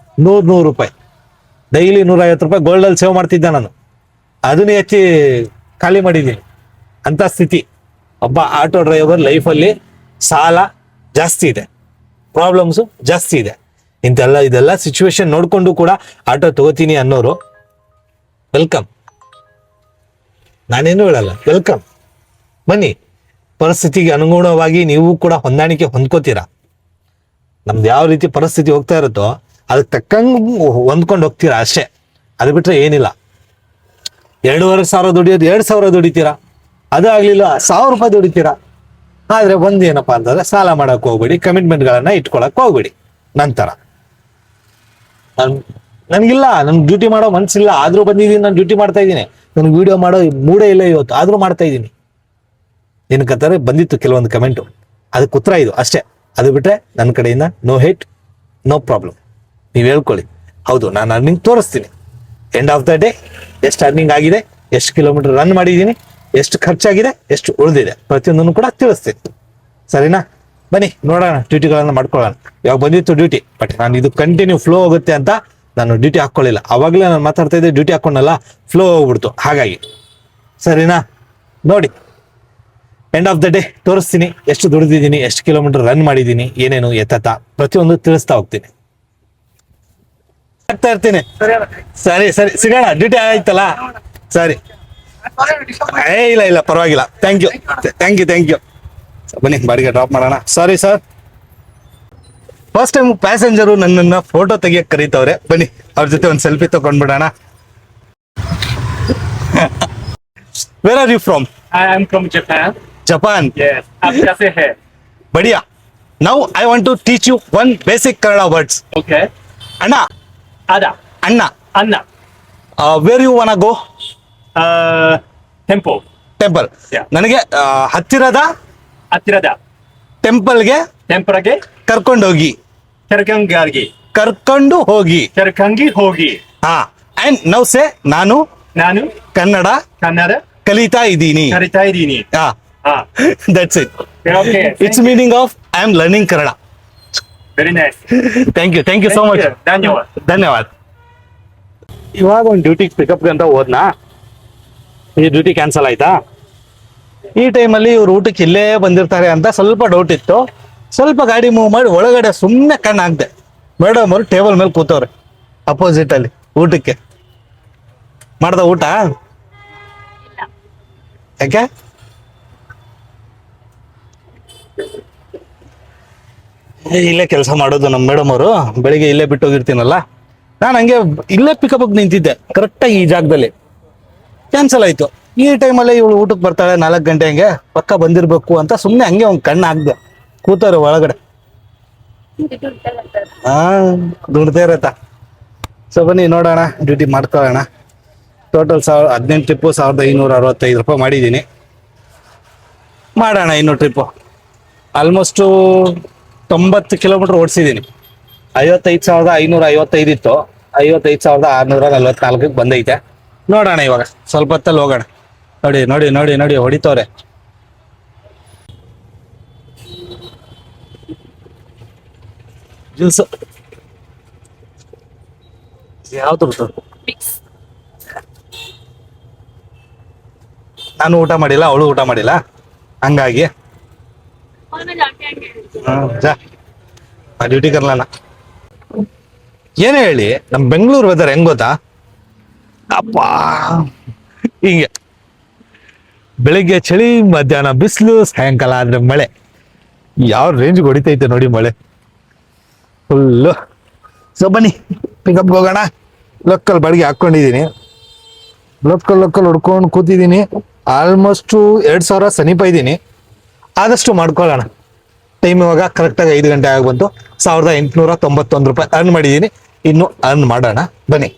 100 ರೂಪಾಯಿ ಡೈಲಿ 150 ರೂಪಾಯಿ ಗೋಲ್ಡಲ್ಲಿ ಸೇವ್ ಮಾಡ್ತಿದ್ದೆ ನಾನು. ಅದನ್ನ ಹೆಚ್ಚಿ ಖಾಲಿ ಮಾಡಿದ್ದೀನಿ ಅಂತ ಸ್ಥಿತಿ. ಒಬ್ಬ ಆಟೋ ಡ್ರೈವರ್ ಲೈಫಲ್ಲಿ ಸಾಲ ಜಾಸ್ತಿ ಇದೆ, ಪ್ರಾಬ್ಲಮ್ಸು ಜಾಸ್ತಿ ಇದೆ. ಇದೆಲ್ಲ ಸಿಚುವೇಶನ್ ನೋಡಿಕೊಂಡು ಕೂಡ ಆಟೋ ತಗೋತೀನಿ ಅನ್ನೋರು ವೆಲ್ಕಮ್, ನಾನೇನು ಹೇಳಲ್ಲ, ವೆಲ್ಕಮ್. ಬನ್ನಿ, ಪರಿಸ್ಥಿತಿಗೆ ಅನುಗುಣವಾಗಿ ನೀವು ಕೂಡ ಹೊಂದಾಣಿಕೆ ಹೊಂದ್ಕೋತೀರಾ. ನಮ್ದು ಯಾವ ರೀತಿ ಪರಿಸ್ಥಿತಿ ಹೋಗ್ತಾ ಇರುತ್ತೋ ಅದಕ್ಕೆ ತಕ್ಕಂಗೆ ಹೊಂದ್ಕೊಂಡು ಹೋಗ್ತೀರಾ ಅಷ್ಟೇ. ಅದು ಬಿಟ್ಟರೆ ಏನಿಲ್ಲ. 2,500 ದುಡಿಯೋದು 2,000 ದುಡಿತೀರಾ, ಅದು ಆಗಲಿಲ್ಲ 1,000 ರೂಪಾಯಿ ದುಡಿತೀರಾ. ಆದರೆ ಒಂದೇನಪ್ಪ ಅಂತಂದ್ರೆ, ಸಾಲ ಮಾಡೋಕೆ ಹೋಗ್ಬೇಡಿ, ಕಮಿಟ್ಮೆಂಟ್ಗಳನ್ನು ಇಟ್ಕೊಳಕ್ಕೆ ಹೋಗ್ಬೇಡಿ. ನಂತರ ನನಗಿಲ್ಲ, ನನ್ಗೆ ಡ್ಯೂಟಿ ಮಾಡೋ ಮನಸ್ಸಿಲ್ಲ, ಆದರೂ ಬಂದಿದ್ದೀನಿ, ನಾನು ಡ್ಯೂಟಿ ಮಾಡ್ತಾ ಇದ್ದೀನಿ. ನನಗೆ ವಿಡಿಯೋ ಮಾಡೋ ಮೂಡೇ ಇಲ್ಲ ಇವತ್ತು, ಆದರೂ ಮಾಡ್ತಾ ಇದ್ದೀನಿ. ಏನಕ್ಕಂತಾರೆ ಬಂದಿತ್ತು ಕೆಲವೊಂದು ಕಮೆಂಟು, ಅದಕ್ಕೆ ಉತ್ತರ ಇದು ಅಷ್ಟೇ. ಅದು ಬಿಟ್ಟರೆ ನನ್ನ ಕಡೆಯಿಂದ ನೋ ಹೇಟ್, ನೋ ಪ್ರಾಬ್ಲಮ್. ನೀವು ಹೇಳ್ಕೊಳ್ಳಿ, ಹೌದು ನಾನು ಅರ್ನಿಂಗ್ ತೋರಿಸ್ತೀನಿ. ಎಂಡ್ ಆಫ್ ದ ಡೇ ಎಷ್ಟು ಅರ್ನಿಂಗ್ ಆಗಿದೆ, ಎಷ್ಟು ಕಿಲೋಮೀಟರ್ ರನ್ ಮಾಡಿದ್ದೀನಿ, ಎಷ್ಟು ಖರ್ಚಾಗಿದೆ, ಎಷ್ಟು ಉಳಿದಿದೆ, ಪ್ರತಿಯೊಂದನ್ನು ಕೂಡ ತಿಳಿಸ್ತೀನಿ. ಸರಿನಾ? ಬನ್ನಿ ನೋಡೋಣ, ಡ್ಯೂಟಿಗಳನ್ನು ಮಾಡ್ಕೊಳ್ಳೋಣ. ಇವಾಗ ಬಂದಿತ್ತು ಡ್ಯೂಟಿ, ಬಟ್ ನಾನು ಇದು ಕಂಟಿನ್ಯೂ ಫ್ಲೋ ಹೋಗುತ್ತೆ ಅಂತ ನಾನು ಡ್ಯೂಟಿ ಹಾಕ್ಕೊಳ್ಳಿಲ್ಲ. ಅವಾಗಲೇ ನಾನು ಮಾತಾಡ್ತಾ ಇದ್ದೆ, ಡ್ಯೂಟಿ ಹಾಕ್ಕೊಂಡಲ್ಲ, ಫ್ಲೋ ಹೋಗ್ಬಿಡ್ತು. ಹಾಗಾಗಿ ಸರಿನಾ, ನೋಡಿ ಎಂಡ್ ಆಫ್ ದ ಡೇ ತೋರಿಸ್ತೀನಿ, ಎಷ್ಟು ದುಡಿದಿದ್ದೀನಿ, ಎಷ್ಟು ಕಿಲೋಮೀಟರ್ ರನ್ ಮಾಡಿದ್ದೀನಿ, ಏನೇನು ಎತ್ತ ಪ್ರತಿಯೊಂದು ತಿಳಿಸ್ತಾ ಹೋಗ್ತೀನಿ. ಆಗ್ತಾ ಇರ್ತೀನಿ. ಸರಿ ಸರಿ, ಸಿಗೋಣ. ಡ್ಯೂಟಿ ಆಯ್ತಲ್ಲ, ಸರಿ. ಇಲ್ಲ ಪರವಾಗಿಲ್ಲ, ಥ್ಯಾಂಕ್ ಯು. ಬನ್ನಿ, ಬಾಡಿಗೆ ಡ್ರಾಪ್ ಮಾಡೋಣ. Sorry sir, first time passenger ನನ್ನನ್ನ ಫೋಟೋ ತೆಗಿಯಕ್ಕೆ ಕರೀತವ್ರೆ. ಬನ್ನಿ, ಅವ್ರ ಜೊತೆ ಒಂದು ಸೆಲ್ಫಿ ತಗೊಂಡ್ಬಿಡೋಣ. Where are you from? I am from Japan. Japan. Yes. आप कैसे हैं? बढ़िया. Now I want to teach you one basic Kannada words. Okay. Anna. Ada. Anna. Anna. Where you wanna go? Temple. Temple. Yeah. ನನಗೆ ಹತ್ತಿರದ ಹತ್ತಿರದ ಟೆಂಪಲ್ಗೆ ಟೆಂಪಲ್ಗೆ ಕರ್ಕೊಂಡೋಗಿ. ಕರ್ಕೊಂಡು ಹೋಗಿ. ಹಾ. ಅಂಡ್ ನೌ ಸೇ, ನಾನು ಕನ್ನಡ ಕಲಿತಾ ಇದ್ದೀನಿ. ಹಾ, that's it. Okay. It's meaning of I am learning Kannada. Very nice. Thank you so much. ಧನ್ಯವಾದ. ಇವಾಗ ಒಂದು ಡ್ಯೂಟಿಗೆ ಪಿಕಪ್ಗೆ ಅಂತ ಹೋದ್ನಾ, ಈ ಡ್ಯೂಟಿ ಕ್ಯಾನ್ಸಲ್ ಆಯ್ತಾ. ಈ ಟೈಮಲ್ಲಿ ಇವ್ರು ಊಟಕ್ಕೆ ಇಲ್ಲೇ ಬಂದಿರ್ತಾರೆ ಅಂತ ಸ್ವಲ್ಪ ಡೌಟ್ ಇತ್ತು. ಸ್ವಲ್ಪ ಗಾಡಿ ಮೂವ್ ಮಾಡಿ ಒಳಗಡೆ ಸುಮ್ಮನೆ ಕಣ್ಣು ಹಾಕ್ದೆ. ಮೇಡಮ್ ಅವರು ಟೇಬಲ್ ಮೇಲೆ ಕೂತವ್ರೆ ಅಪೋಸಿಟ್ ಅಲ್ಲಿ ಊಟಕ್ಕೆ. ಮಾಡ್ದ ಊಟ? ಯಾಕೆ? ಇಲ್ಲೇ ಕೆಲಸ ಮಾಡೋದು ನಮ್ಮ ಮೇಡಮ್ ಅವರು. ಬೆಳಿಗ್ಗೆ ಇಲ್ಲೇ ಬಿಟ್ಟು ಹೋಗಿರ್ತೀನಲ್ಲ, ನಾನು ಹಂಗೆ ಇಲ್ಲೇ ಪಿಕಪ್ ನಿಂತಿದ್ದೆ ಕರೆಕ್ಟಾಗಿ ಈ ಜಾಗದಲ್ಲಿ. ಕ್ಯಾನ್ಸಲ್ ಆಯ್ತು. ಈ ಟೈಮಲ್ಲಿ ಇವಳು ಊಟಕ್ಕೆ ಬರ್ತಾಳೆ 4 ಗಂಟೆ ಹಂಗೆ, ಪಕ್ಕ ಬಂದಿರ್ಬೇಕು ಅಂತ ಸುಮ್ಮನೆ ಹಂಗೆ ಒಂದು ಕಣ್ಣು ಹಾಕ್ದೆ. ಕೂತವ್ರೆ ಒಳಗಡೆ. ಹಾ, ದುಡ್ತಾ ಇರತ್ತಾ. ಸೊ ಬನ್ನಿ ನೋಡೋಣ, ಡ್ಯೂಟಿ ಮಾಡ್ಕೊಳ್ಳೋಣ. ಟೋಟಲ್ 18 ಟ್ರಿಪ್ಪು 1,565 ರೂಪಾಯಿ ಮಾಡಿದ್ದೀನಿ. ಮಾಡೋಣ ಇನ್ನೂ ಟ್ರಿಪ್ಪು. Almost 90 kilometre ಓಡಿಸಿದ್ದೀನಿ. 55,555 ಇತ್ತು, 55,644 ಬಂದೈತೆ. ನೋಡೋಣ ಇವಾಗ ಸ್ವಲ್ಪ ಹೊತ್ತಲ್ಲಿ ಹೋಗೋಣ. ನೋಡಿ ಹೊಡಿತವ್ರೆ. ಜ್ಯೂಸು ಯಾವ್ದು? ನಾನು ಊಟ ಮಾಡಿಲ್ಲ, ಅವಳು ಊಟ ಮಾಡಿಲ್ಲ, ಹಂಗಾಗಿ ಜಾ ಡ್ಯೂಟಿ ಕರ್ಲಾನ. ಏನೇ ಹೇಳಿ, ನಮ್ ಬೆಂಗಳೂರು ವೆದರ್ ಹೆಂಗ್ ಗೊತ್ತಾ? ಅಪ್ಪ, ಹಿಂಗೆ ಬೆಳಿಗ್ಗೆ ಚಳಿ, ಮಧ್ಯಾಹ್ನ ಬಿಸಿಲು, ಸಾಯಂಕಾಲ ಆದ್ರೆ ಮಳೆ. ಯಾವ ರೇಂಜ್ ಹೊಡಿತೈತೆ ನೋಡಿ ಮಳೆ ಫುಲ್ಲು. ಸೊ ಬನ್ನಿ ಪಿಕಪ್ಗೆ ಹೋಗೋಣ. ಲೋಕಲ್ ಬಾಡಿಗೆ ಹಾಕೊಂಡಿದ್ದೀನಿ. ಲೋಕಲ್ ಹೊಡ್ಕೊಂಡು ಕೂತಿದ್ದೀನಿ. ಆಲ್ಮೋಸ್ಟು 2,000 ಸಮೀಪ ಇದ್ದೀನಿ. ಆದಷ್ಟು ಮಾಡ್ಕೊಳ್ಳೋಣ. ಟೈಮ್ ಇವಾಗ ಕರೆಕ್ಟಾಗಿ 5 ಗಂಟೆ ಆಗ್ಬಂತು. 1,891 ರೂಪಾಯಿ ಅರ್ನ್ ಮಾಡಿದ್ದೀನಿ. ಇನ್ನು ಅರ್ನ್ ಮಾಡೋಣ ಬನ್ನಿ.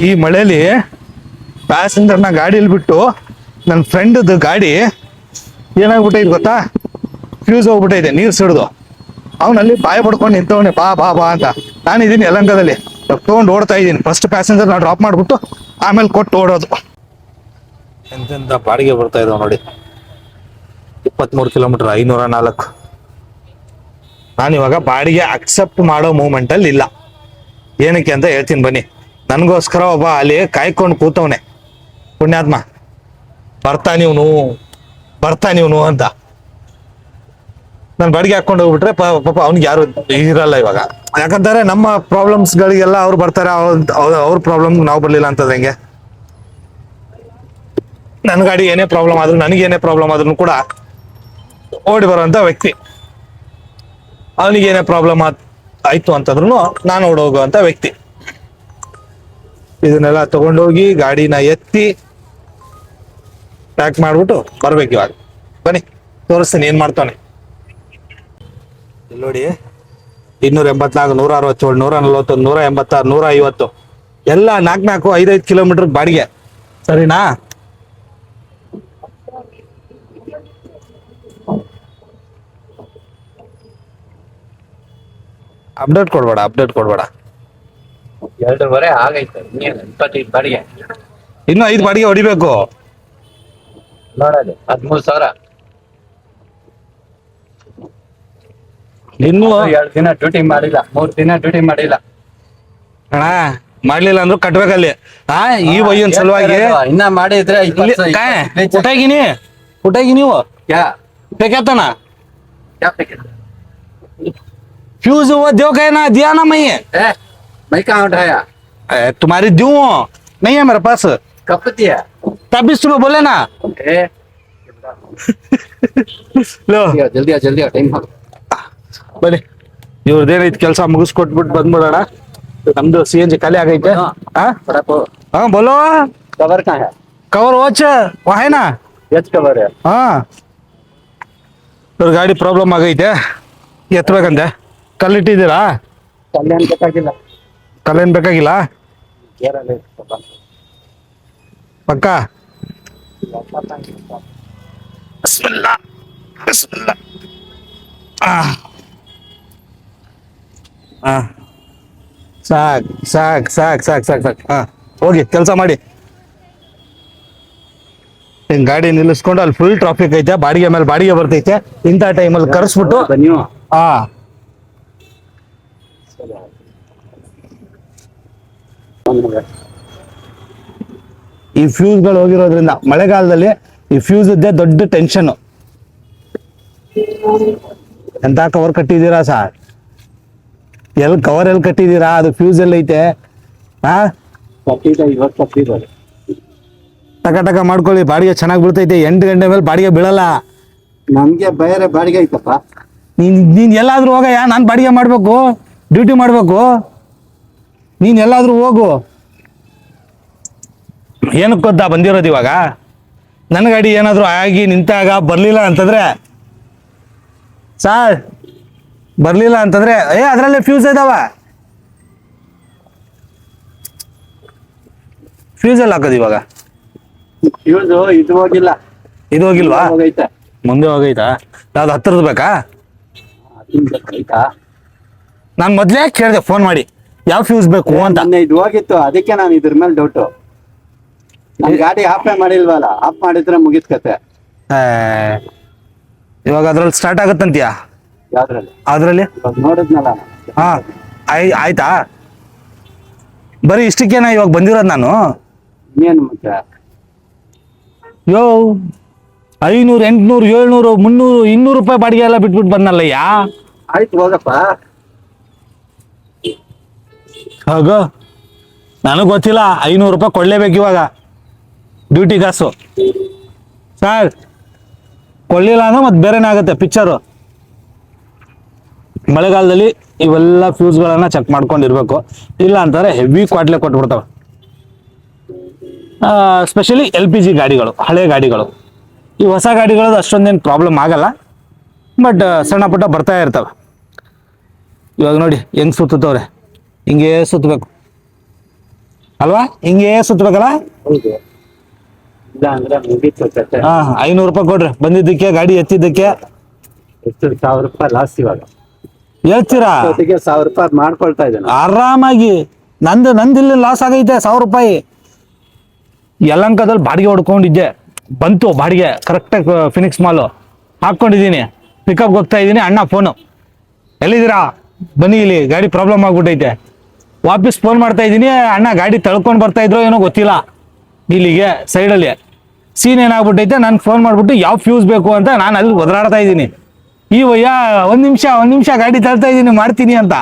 ಈ ಮಳೆಯಲ್ಲಿ ಪ್ಯಾಸೆಂಜರ್ನ ಗಾಡಿಯಲ್ಲಿ ಬಿಟ್ಟು ನನ್ನ ಫ್ರೆಂಡ್ದು ಗಾಡಿ ಏನಾಗ್ಬಿಟ್ಟೈತೆ ಗೊತ್ತಾ, ಫ್ಯೂಸ್ ಹೋಗ್ಬಿಟ್ಟೈತೆ ನೀರು ಸಿಡ್ದು. ಅವನಲ್ಲಿ ಬಾಯಿ ಪಡ್ಕೊಂಡು ನಿಂತವನೆ, ಬಾ ಬಾ ಬಾ ಅಂತ. ನಾನಿದ್ದೀನಿ ಯಲಹಂಕದಲ್ಲಿ ತೊಗೊಂಡು ಓಡ್ತಾ ಇದ್ದೀನಿ. ಫಸ್ಟ್ ಪ್ಯಾಸೆಂಜರ್ನ ಡ್ರಾಪ್ ಮಾಡಿಬಿಟ್ಟು ಆಮೇಲೆ ಕೊಟ್ಟು ಓಡೋದು. ಎಂತೆಂಥ ಬಾಡಿಗೆ ಬರ್ತಾ ಇದಾವೆ ನೋಡಿ. 23 ಕಿಲೋಮೀಟರ್ 504. ನಾನಿವಾಗ ಬಾಡಿಗೆ ಅಕ್ಸೆಪ್ಟ್ ಮಾಡೋ ಮೂಮೆಂಟಲ್ಲಿ ಇಲ್ಲ. ಏನಕ್ಕೆ ಅಂತ ಹೇಳ್ತೀನಿ ಬನ್ನಿ. ನನಗೋಸ್ಕರ ಒಬ್ಬ ಅಲ್ಲಿ ಕಾಯ್ಕೊಂಡು ಕೂತವನೆ ಪುಣ್ಯಾತ್ಮ. ಬರ್ತಾ ನೀವ್ನು ಅಂತ. ನಾನು ಬಾಡಿಗೆ ಹಾಕೊಂಡು ಹೋಗ್ಬಿಟ್ರೆ ಪಾಪ ಅವ್ನಿಗೆ ಯಾರು ಇರಲ್ಲ ಇವಾಗ. ಯಾಕಂತಾರೆ ನಮ್ಮ ಪ್ರಾಬ್ಲಮ್ಸ್ಗಳಿಗೆಲ್ಲ ಅವ್ರು ಬರ್ತಾರೆ. ಅವ್ರ ಪ್ರಾಬ್ಲಮ್ ನಾವು ಬರಲಿಲ್ಲ ಅಂತಂದ್ರೆ ಹೆಂಗೆ? ನನ್ನ ಗಾಡಿ ಏನೇ ಪ್ರಾಬ್ಲಮ್ ಆದ್ರೂ, ನನಗೇನೇ ಪ್ರಾಬ್ಲಮ್ ಆದ್ರೂ ಕೂಡ ಓಡಿ ಬರೋಂಥ ವ್ಯಕ್ತಿ. ಅವನಿಗೇನೇ ಪ್ರಾಬ್ಲಮ್ ಆಯ್ತು ಅಂತಂದ್ರೂ ನಾನು ಓಡೋಗುವಂಥ ವ್ಯಕ್ತಿ. ಇದನ್ನೆಲ್ಲ ತಗೊಂಡೋಗಿ ಗಾಡಿನ ಎತ್ತಿ ಪ್ಯಾಕ್ ಮಾಡ್ಬಿಟ್ಟು ಬರ್ಬೇಕು ಇವಾಗ. ಬನ್ನಿ ತೋರಿಸ್ತೀನಿ ಏನ್ ಮಾಡ್ತಾನೆ. ಇಲ್ಲಿ ನೋಡಿ, 284, 167, 141, 186, 150 ಎಲ್ಲ 4, 5 ಕಿಲೋಮೀಟರ್ ಬಾಡಿಗೆ. ಸರಿನಾ? ಅಪ್ಡೇಟ್ ಕೊಡ್ಬೇಡ. 2.5 ಆಗೈತೆ. 25 ಬಾಡಿಗೆ ಇನ್ನು 5 ಬಾಡಿಗೆ ಹೊಡಿಬೇಕು. ನೋಡಲಿ 13,000. ಇನ್ನು 2 ದಿನ ಡ್ಯೂಟಿ ಮಾಡಿಲ್ಲ, 3 ದಿನ ಡ್ಯೂಟಿ ಮಾಡಿಲ್ಲ. ಅಣ್ಣ ಮಾಡ್ಲಿಲ್ಲ ಅಂದ್ರು ಕಟ್ಬೇಕಲ್ಲಿ. ಈ ವಯ್ಯನ್ ಸಲುವಾಗಿ ಇನ್ನ ಮಾಡಿದ್ರೆ ಉಟಾಗಿ ನೀವು क्या ಬೇಕತ್ತನ क्या पैकेट फ्यूज वो दो कहना दिया ना मैं मैं कहाँ उठाया? तुम्हारी दूं नहीं है मेरे पास. कब दिया? तब भी तुम्हें बोले ना. लो जल्दी आ टाइम हो. ಬನ್ನಿ ಇವ್ರದ್ದೇನೈತಿ ಕೆಲಸ ಮುಗಿಸ್ಕೊಟ್ಬಿಟ್ಟು ಬಂದ್ಬಿಡೋಣ. ನಮ್ದು CNG ಖಾಲಿ ಆಗೈತೆ. ಹಾ ಬೋಲೋ. कवर कहाँ है? कवर वॉच वहाँ है ना. एच कवर है. ಹಾ ಇವ್ರ ಗಾಡಿ ಪ್ರಾಬ್ಲಮ್ ಆಗೈತೆ, ಎತ್ತಬೇಕಂತೆ. ಕಲ್ಲಿಟ್ಟಿದ್ದೀರಾ? कल्याण ಬೇಕಾಗಿಲ್ಲ. ಕಲ್ಲೇನ್ ಬೇಕಾಗಿಲ್ಲ ಕೇರಳ ಪಕ್ಕ. ಬಿಸ್ಮಿಲ್ಲಾ ಬಿಸ್ಮಿಲ್ಲಾ. ಸಾಕ್. ಹೋಗಿ ಕೆಲಸ ಮಾಡಿ. ಗಾಡಿ ನಿಲ್ಲಿಸ್ಕೊಂಡು ಅಲ್ಲಿ ಫುಲ್ ಟ್ರಾಫಿಕ್ ಐತೆ. ಬಾಡಿಗೆ ಮೇಲೆ ಬಾಡಿಗೆ ಬರ್ತೈತೆ. ಇಂಥ ಟೈಮಲ್ಲಿ ಕರೆಸ್ಬಿಟ್ಟು ನೀವು ಈ ಫ್ಯೂಸ್ಗಳು ಹೋಗಿರೋದ್ರಿಂದ ಮಳೆಗಾಲದಲ್ಲಿ ಈ ಫ್ಯೂಸ್ ಇದ್ದೇ ದೊಡ್ಡ ಟೆನ್ಷನ್. ಎಂತ ಕವರ್ ಕಟ್ಟಿದ್ದೀರಾ ಸರ್? ಕವರ್ ಎಲ್ಲಿ ಕಟ್ಟಿದ್ದೀರಾ? ಅದು ಫ್ಯೂಸ್ ಎಲ್ಲ ಐತೆ. ಟಕ ಮಾಡ್ಕೊಳ್ಳಿ. ಬಾಡಿಗೆ ಚೆನ್ನಾಗಿ ಬೀಳ್ತೈತೆ. 8 ಗಂಟೆ ಮೇಲೆ ಬಾಡಿಗೆ ಬೀಳಲ್ಲ. ನಮ್ಗೆ ಬೇರೆ ಬಾಡಿಗೆ ಐತಪ್ಪ. ನೀನ್ ಎಲ್ಲಾದ್ರೂ ಹೋಗಯ್ಯ. ನಾನು ಬಾಡಿಗೆ ಮಾಡ್ಬೇಕು, ಡ್ಯೂಟಿ ಮಾಡ್ಬೇಕು. ನೀನ್ ಎಲ್ಲಾದ್ರೂ ಹೋಗು. ಏನಕ್ಕೆ ಗೊತ್ತಾ ಬಂದಿರೋದು ಇವಾಗ? ನನ್ನ ಗಾಡಿ ಏನಾದ್ರು ಆಗಿ ನಿಂತಾಗ ಬರ್ಲಿಲ್ಲ ಅಂತಂದ್ರೆ ಸಾರ್ ಬರ್ಲಿಲ್ಲ ಅಂತಂದ್ರೆ ಅದ್ರಲ್ಲೇ ಫ್ಯೂಸ್ ಇದಾವ. ಫ್ಯೂಸ್ ಎಲ್ಲ ಹಾಕೋದು ಇವಾಗ. ಫ್ಯೂಸ್ ಇದು ಹೋಗಿಲ್ಲ. ಇದು ಹೋಗಿಲ್ವಾ? ಹೋಗೈತೆ. ಮುಂದೆ ಹೋಗೈತಾ? ಯಾವ್ದು 10 ಬೇಕಾ? ಐತಾ? ನಾನು ಮೊದ್ಲೇ ಕೇಳಿದೆ ಫೋನ್ ಮಾಡಿ ಯಾವ ಫ್ಯೂಸ್ ಬೇಕು ಅಂತ. ಇದು ಹೋಗಿತ್ತು, ಅದಕ್ಕೆ ನಾನು ಇದ್ರ ಮೇಲೆ ಡೌಟು. ನನ್ ಗಾಡಿ ಆಫ್ ಮಾಡಿಲ್ವಲ್ಲ, ಆಫ್ ಮಾಡಿದ್ರೆ ಮುಗಿತ್ ಕತೆ. ಇವಾಗ ಅದ್ರಲ್ಲಿ ಸ್ಟಾರ್ಟ್ ಆಗತ್ತಂತೀಯ? ಯಾವ್ದ್ರಲ್ಲಿ? ಅದ್ರಲ್ಲಿ ಇವಾಗ ನೋಡಿದ್ನಲ್ಲ ನಾನು. ಹಾ ಆಯ್ತಾ? ಬರೀ ಇಷ್ಟಕ್ಕೇನ ಇವಾಗ ಬಂದಿರೋದು ನಾನು? ಇನ್ನೇನು ಮತ್ತೆ? 500, 800, 700, 300, 200 ರೂಪಾಯಿ ಬಾಡಿಗೆ ಎಲ್ಲ ಬಿಟ್ಬಿಟ್ಟು ಬಂದಲ್ಲಯ್ಯ. ಆಯ್ತು ಹೋಗಪ್ಪ. ಹೋಗ. ನನಗೆ ಗೊತ್ತಿಲ್ಲ. 500 ರೂಪಾಯಿ ಕೊಡ್ಲೇಬೇಕು ಇವಾಗ ಡ್ಯೂಟಿ ಕಾಸು. ಸರ್ ಕೊಳ್ಳಿಲ್ಲ ಅಂದ್ರೆ ಮತ್ತೆ ಬೇರೆನೇ ಆಗುತ್ತೆ ಪಿಕ್ಚರು. ಮಳೆಗಾಲದಲ್ಲಿ ಇವೆಲ್ಲ ಫ್ಯೂಸ್ಗಳನ್ನ ಚೆಕ್ ಮಾಡ್ಕೊಂಡಿರ್ಬೇಕು, ಇಲ್ಲ ಅಂತಂದ್ರೆ ಹೆವಿ ಕ್ವಾಟ್ಲೆ ಕೊಟ್ಬಿಡ್ತವೆ. ಸ್ಪೆಷಲಿ LPG ಗಾಡಿಗಳು, ಹಳೆ ಗಾಡಿಗಳು. ಈ ಹೊಸ ಗಾಡಿಗಳದ್ದು ಅಷ್ಟೊಂದೇನು ಪ್ರಾಬ್ಲಮ್ ಆಗಲ್ಲ, ಬಟ್ ಸಣ್ಣ ಪುಟ್ಟ ಬರ್ತಾ ಇರ್ತವೆ. ಇವಾಗ ನೋಡಿ ಹೆಂಗ್ ಸುತ್ತವ್ರೆ, ಹಿಂಗೇ ಸುತ್ತಬೇಕು ಅಲ್ವಾ, ಹಿಂಗೇ ಸುತ್ತಬೇಕಲ್ಲ. ಹೌದು, ಇಲ್ಲ ಅಂದ್ರೆ ಮುಗೀತು ಕತೆ. 500 ರೂಪಾಯಿ ಕೊಡ್ರಿ ಬಂದಿದ್ದಕ್ಕೆ, ಗಾಡಿ ಎತ್ತಿದ್ದಕ್ಕೆ. ಎಷ್ಟು 1000 ರೂಪಾಯಿ ಲಾಸ್ ಇವಾಗ. ಹೇಳ್ತೀರಾ? ಜೊತೆಗೆ 1000 ರೂಪಾಯಿ ಮಾಡ್ಕೊಳ್ತಾ ಇದ್ದೇನೆ. ಆರಾಮಾಗಿ. ನಂದಿಲ್ಲಿ ಲಾಸ್ ಆಗೈತೆ 1000 ರೂಪಾಯಿ. ಯಲಹಂಕದಲ್ಲಿ ಬಾಡಿಗೆ ಹೊಡ್ಕೊಂಡಿದ್ದೆ, ಬಂತು ಬಾಡಿಗೆ ಕರೆಕ್ಟಾಗಿ ಫಿನಿಕ್ಸ್ ಮಾಲು ಹಾಕ್ಕೊಂಡಿದ್ದೀನಿ. ಪಿಕಪ್ಗೆ ಹೋಗ್ತಾ ಇದ್ದೀನಿ, ಅಣ್ಣ ಫೋನು, ಎಲ್ಲಿದ್ದೀರಾ ಬನ್ನಿ ಇಲ್ಲಿ ಗಾಡಿ ಪ್ರಾಬ್ಲಮ್ ಆಗ್ಬಿಟ್ಟೈತೆ. ವಾಪಸ್ ಫೋನ್ ಮಾಡ್ತಾ ಇದ್ದೀನಿ, ಅಣ್ಣ ಗಾಡಿ ತಳ್ಕೊಂಡು ಬರ್ತಾ ಇದ್ರೋ ಏನೋ ಗೊತ್ತಿಲ್ಲ, ಇಲ್ಲಿಗೆ ಸೈಡಲ್ಲಿ ಸೀನ್ ಏನಾಗ್ಬಿಟ್ಟೈತೆ. ನಾನು ಫೋನ್ ಮಾಡಿಬಿಟ್ಟು ಯಾವ ಫ್ಯೂಸ್ ಬೇಕು ಅಂತ ನಾನು ಅಲ್ಲಿ ಒದರಾಡ್ತಾ ಇದ್ದೀನಿ. ಈ ವಯ್ಯ ಒಂದ್ ನಿಮಿಷ ಗಾಡಿ ತಳ್ತಾ ಇದ್ದೀನಿ ಮಾಡ್ತೀನಿ ಅಂತ.